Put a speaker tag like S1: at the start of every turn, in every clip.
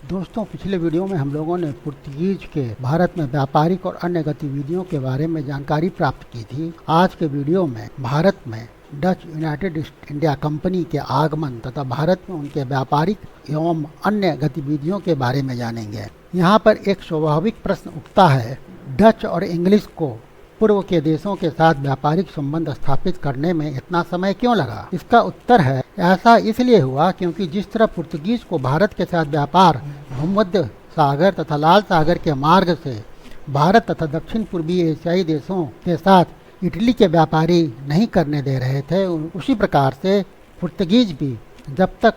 S1: दोस्तों, पिछले वीडियो में हम लोगों ने पुर्तगीज के भारत में व्यापारिक और अन्य गतिविधियों के बारे में जानकारी प्राप्त की थी। आज के वीडियो में भारत में Dutch United east India company के आगमन तथा भारत में उनके व्यापारिक एवं अन्य गतिविधियों के बारे में जानेंगे। यहाँ पर एक स्वाभाविक प्रश्न उठता है, डच और इंग्लिश को पूर्व के देशों के साथ व्यापारिक संबंध स्थापित करने में इतना समय क्यों लगा? इसका उत्तर है, ऐसा इसलिए हुआ क्योंकि जिस तरह पुर्तगीज को भारत के साथ व्यापार भूमध्य सागर तथा लाल सागर के मार्ग से भारत तथा दक्षिण पूर्वी एशियाई देशों के साथ इटली के व्यापारी नहीं करने दे रहे थे, उसी प्रकार से पुर्तगीज भी जब तक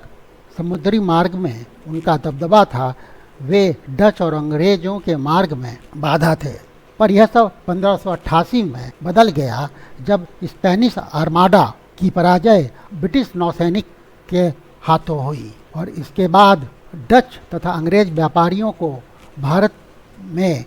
S1: समुद्री मार्ग में उनका दबदबा था, वे डच और अंग्रेजों के मार्ग में बाधा थे। पर यह सब 1588 में बदल गया जब स्पेनिश आर्माडा की पराजय ब्रिटिश नौसैनिक के हाथों हुई और इसके बाद डच तथा अंग्रेज व्यापारियों को भारत में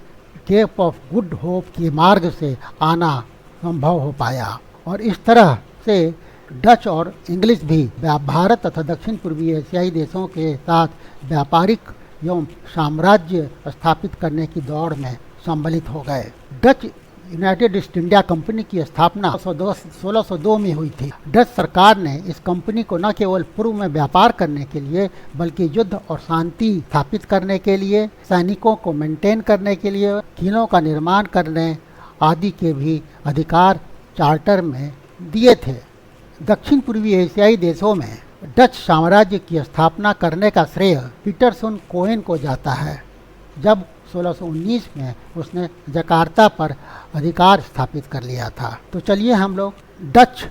S1: केप ऑफ गुड होप के मार्ग से आना संभव हो पाया और इस तरह से डच और इंग्लिश भी भारत तथा दक्षिण पूर्वी एशियाई देशों के साथ व्यापारिक एवं साम्राज्य स्थापित करने की दौड़ में सम्मिलित हो गए। Dutch United east India company की स्थापना 1602 में हुई थी। डच सरकार ने इस कंपनी को न केवल पूर्व में व्यापार करने के लिए बल्कि युद्ध और शांति स्थापित करने के लिए, सैनिकों को मेंटेन करने के लिए, किलों का निर्माण करने आदि के भी अधिकार चार्टर में दिए थे। दक्षिण पूर्वी एशियाई देशों में डच साम्राज्य की स्थापना करने का श्रेय पीटरसन कोहेन को जाता है, जब 1619 में उसने जकार्ता पर अधिकार स्थापित कर लिया था। तो चलिए हम लोग डच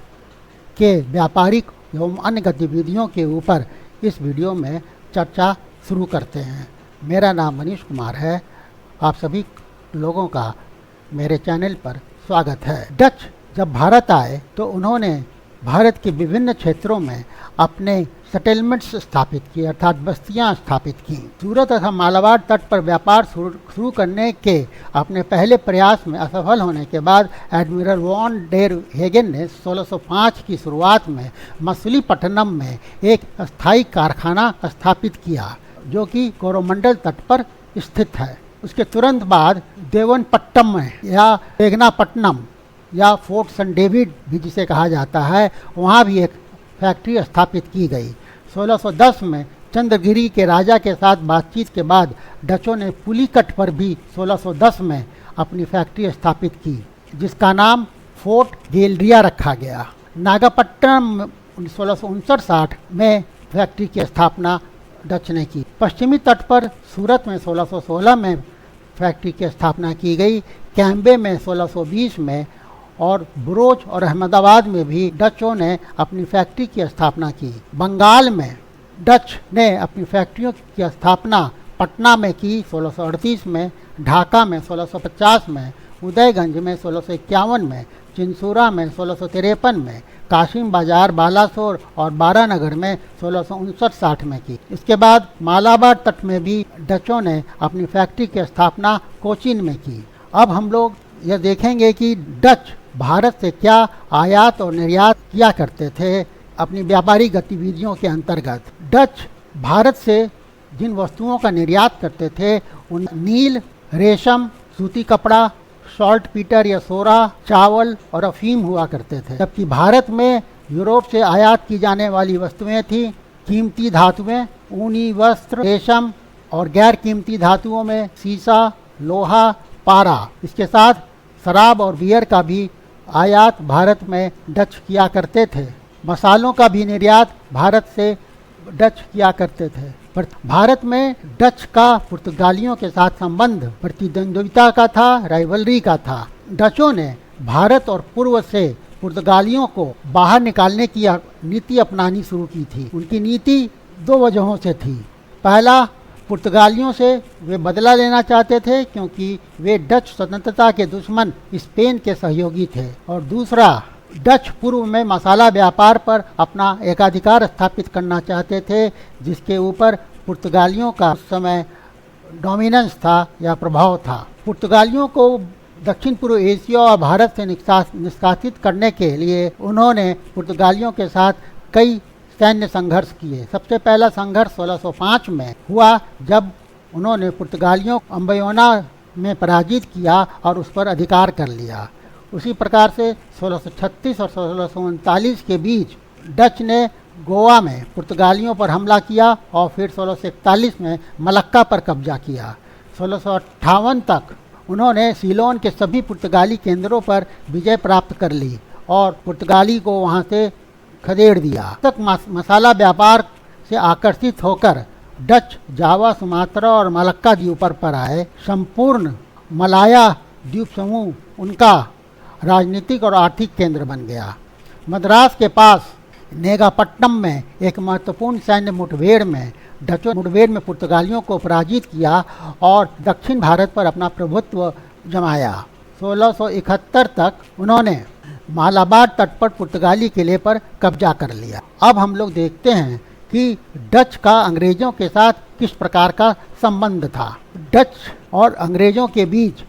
S1: के व्यापारिक एवं अन्य गतिविधियों के ऊपर इस वीडियो में चर्चा शुरू करते हैं। मेरा नाम मनीष कुमार है। आप सभी लोगों का मेरे चैनल पर स्वागत है। डच जब भारत आए तो उन्होंने भारत के विभिन्न क्षेत्रों में अपने सेटलमेंट्स स्थापित किए, अर्थात बस्तियां स्थापित की। सूरत तथा मालाबार तट पर व्यापार शुरू करने के अपने पहले प्रयास में असफल होने के बाद एडमिरल वॉन डेर हेगन ने 1605 की शुरुआत में मछलीपट्टनम में एक अस्थायी कारखाना स्थापित किया, जो कि कोरोमंडल तट पर स्थित है। उसके तुरंत बाद देवनपट्टम में या वेगनापट्टनम या फोर्ट सन डेविड भी जिसे कहा जाता है, वहाँ भी एक फैक्ट्री स्थापित की गई। 1610 में चंद्रगिरी के राजा के साथ बातचीत के बाद डचों ने पुलिकट पर भी 1610 में अपनी फैक्ट्री स्थापित की, जिसका नाम फोर्ट गेल्ड्रिया रखा गया। नागापट्टनम 1659-60 में फैक्ट्री की स्थापना डच ने की। पश्चिमी तट पर सूरत में 1616 में फैक्ट्री की स्थापना की गई। कैम्बे में 1620 में और बरोच और अहमदाबाद में भी डचों ने अपनी फैक्ट्री की स्थापना की। बंगाल में डच ने अपनी फैक्ट्रियों की स्थापना पटना में की 1638 में, ढाका में 1650 में, उदयगंज में 1651 में, चिंसूरा में 1653 में, कासिम बाजार, बालासोर और बारानगर में 1659-60 में की। इसके बाद मालाबार तट में भी डचों ने अपनी फैक्ट्री की स्थापना कोचीन में की। अब हम लोग यह देखेंगे कि डच भारत से क्या आयात और निर्यात किया करते थे अपनी व्यापारिक गतिविधियों के अंतर्गत। डच भारत से जिन वस्तुओं का निर्यात करते थे उन नील, रेशम, सूती कपड़ा, सॉल्ट पीटर या सोरा, चावल और अफीम हुआ करते थे। जबकि भारत में यूरोप से आयात की जाने वाली वस्तुएं थी कीमती धातुएं, ऊनी वस्त्र, रेशम और गैर कीमती धातुओं में सीसा, लोहा, पारा। इसके साथ शराब और बियर का भी आयात भारत में डच किया करते थे। मसालों का भी निर्यात भारत से डच किया करते थे। पर भारत में डच का पुर्तगालियों के साथ संबंध प्रतिद्वंद्विता का था, राइवलरी का था। डचों ने भारत और पूर्व से पुर्तगालियों को बाहर निकालने की नीति अपनानी शुरू की थी। उनकी नीति दो वजहों से थी। पहला, पुर्तगालियों से वे बदला लेना चाहते थे क्योंकि वे डच स्वतंत्रता के दुश्मन स्पेन के सहयोगी थे, और दूसरा, डच पूर्व में मसाला व्यापार पर अपना एकाधिकार स्थापित करना चाहते थे, जिसके ऊपर पुर्तगालियों का उस समय डोमिनेंस था या प्रभाव था। पुर्तगालियों को दक्षिण पूर्व एशिया और भारत से निष्कासित करने के लिए उन्होंने पुर्तगालियों के साथ कई सैन्य संघर्ष किए। सबसे पहला संघर्ष 1605 में हुआ, जब उन्होंने पुर्तगालियों को अम्बायोना में पराजित किया और उस पर अधिकार कर लिया। उसी प्रकार से 1636 और 1639 के बीच डच ने गोवा में पुर्तगालियों पर हमला किया और फिर 1641 में मलक्का पर कब्जा किया। 1658 तक उन्होंने सीलोन के सभी पुर्तगाली केंद्रों पर विजय प्राप्त कर ली और पुर्तगाली को वहां से खदेड़ दिया। तक मसाला व्यापार से आकर्षित होकर डच जावा, सुमात्रा और मलक्का द्वीपों पर आए। संपूर्ण मलाया द्वीप समूह उनका राजनीतिक और आर्थिक केंद्र बन गया। मद्रास के पास नेगापट्टनम में एक महत्वपूर्ण सैन्य मुठभेड़ में पुर्तगालियों को पराजित किया और दक्षिण भारत पर अपना प्रभुत्व जमाया। 1671 तक उन्होंने मालाबार तट पर पुर्तगाली किले पर कब्जा कर लिया। अब हम लोग देखते हैं कि डच का अंग्रेजों के साथ किस प्रकार का संबंध था। डच और अंग्रेजों के बीच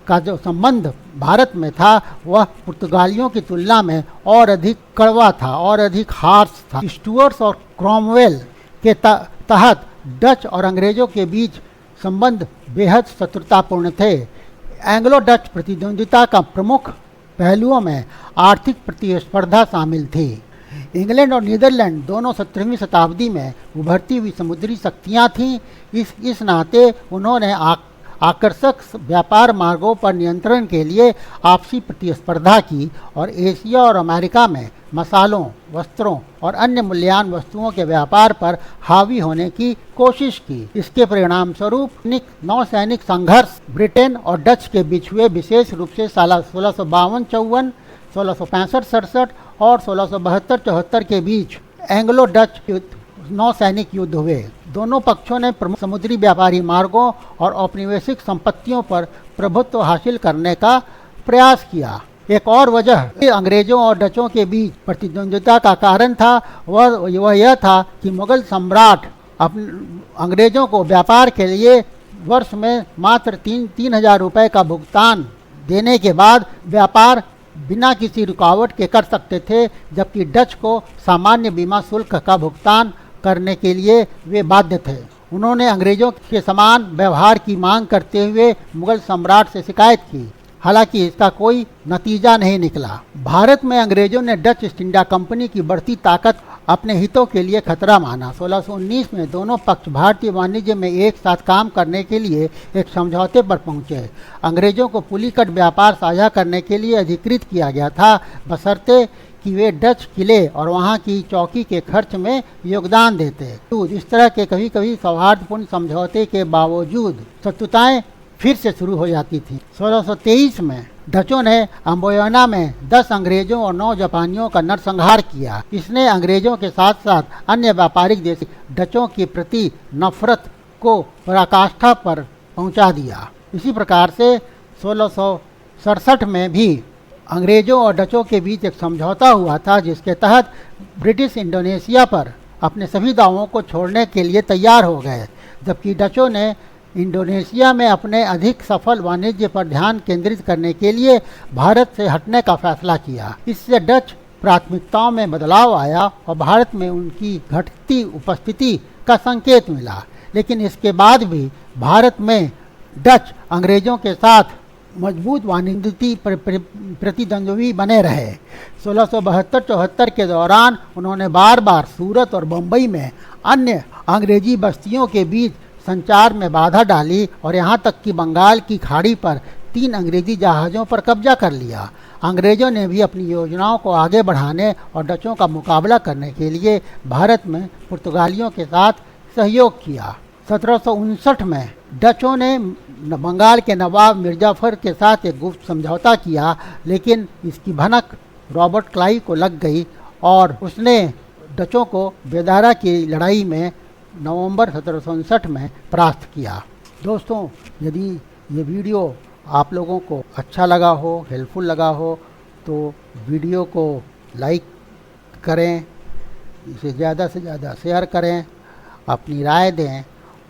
S1: का जो संबंध भारत में था वह पुर्तगालियों की तुलना में और अधिक कड़वा था और अधिक हार्श था। स्टुअर्ट्स और क्रॉमवेल के तहत डच और अंग्रेजों के बीच संबंध बेहद शत्रुतापूर्ण थे। एंग्लो डच प्रतिद्वंदिता का प्रमुख पहलुओं में आर्थिक प्रतिस्पर्धा शामिल थी। इंग्लैंड और नीदरलैंड दोनों 17वीं शताब्दी में उभरती हुई समुद्री शक्तियां थीं। इस नाते उन्होंने आकर्षक व्यापार मार्गों पर नियंत्रण के लिए आपसी प्रतिस्पर्धा की और एशिया और अमेरिका में मसालों, वस्त्रों और अन्य मूल्यवान वस्तुओं के व्यापार पर हावी होने की कोशिश की। इसके परिणाम स्वरूप नौसैनिक संघर्ष ब्रिटेन और डच के बीच हुए, विशेष रूप से साल 1652-54, 1665-67 और 1672-74 के बीच एंग्लो डच नौसैनिक युद्ध हुए। दोनों पक्षों ने प्रमुख समुद्री व्यापारी मार्गों और औपनिवेशिक संपत्तियों पर प्रभुत्व हासिल करने का प्रयास किया। एक और वजह अंग्रेजों और डचों के बीच प्रतिद्वंदिता का कारण था वह यह था कि मुगल सम्राट अंग्रेजों को व्यापार के लिए वर्ष में मात्र 3,000 रुपये का भुगतान देने के बाद व्यापार बिना किसी रुकावट के कर सकते थे, जबकि डच को सामान्य बीमा शुल्क का भुगतान करने के लिए वे बाध्य थे। उन्होंने अंग्रेजों के समान व्यवहार की मांग करते हुए मुगल सम्राट से शिकायत की, हालांकि इसका कोई नतीजा नहीं निकला। भारत में अंग्रेजों ने डच ईस्ट इंडिया कंपनी की बढ़ती ताकत अपने हितों के लिए खतरा माना। 1619 में दोनों पक्ष भारतीय वाणिज्य में एक साथ काम करने के लिए एक समझौते पर पहुंचे। अंग्रेजों को पुलिकट व्यापार साझा करने के लिए अधिकृत किया गया था, बशर्ते कि वे डच किले और वहां की चौकी के खर्च में योगदान देते। इस तरह के कभी कभी सौहार्दपूर्ण समझौते के बावजूद शत्रुताएं फिर से शुरू हो जाती थी। 1623 में डचों ने अम्बायोना में 10 अंग्रेजों और 9 जापानियों का नरसंहार किया। इसने अंग्रेजों के साथ साथ अन्य व्यापारिक देश डचों के प्रति नफरत को पराकाष्ठा पर पहुंचा दिया। इसी प्रकार से 1667 में भी अंग्रेजों और डचों के बीच एक समझौता हुआ था, जिसके तहत ब्रिटिश इंडोनेशिया पर अपने सभी दावों को छोड़ने के लिए तैयार हो गए, जबकि डचों ने इंडोनेशिया में अपने अधिक सफल वाणिज्य पर ध्यान केंद्रित करने के लिए भारत से हटने का फैसला किया। इससे डच प्राथमिकताओं में बदलाव आया और भारत में उनकी घटती उपस्थिति का संकेत मिला। लेकिन इसके बाद भी भारत में डच अंग्रेजों के साथ मजबूत वाणिज्यिक प्रतिद्वंद्वी बने रहे। 1672-74 के दौरान उन्होंने बार बार सूरत और बम्बई में अन्य अंग्रेजी बस्तियों के बीच संचार में बाधा डाली और यहाँ तक कि बंगाल की खाड़ी पर 3 अंग्रेजी जहाज़ों पर कब्जा कर लिया। अंग्रेजों ने भी अपनी योजनाओं को आगे बढ़ाने और डचों का मुकाबला करने के लिए भारत में पुर्तगालियों के साथ सहयोग किया। 1759 में डचों ने बंगाल के नवाब मिर्जाफर के साथ एक गुप्त समझौता किया, लेकिन इसकी भनक रॉबर्ट क्लाइव को लग गई और उसने डचों को बेदारा की लड़ाई में नवंबर 1759 में परास्त किया। दोस्तों, यदि ये वीडियो आप लोगों को अच्छा लगा हो, हेल्पफुल लगा हो, तो वीडियो को लाइक करें, इसे ज़्यादा से ज़्यादा शेयर करें, अपनी राय दें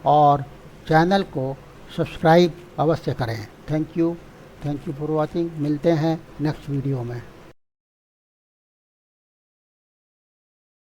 S1: और चैनल को सब्सक्राइब अवश्य करें। Thank you for watching. मिलते हैं नेक्स्ट वीडियो में।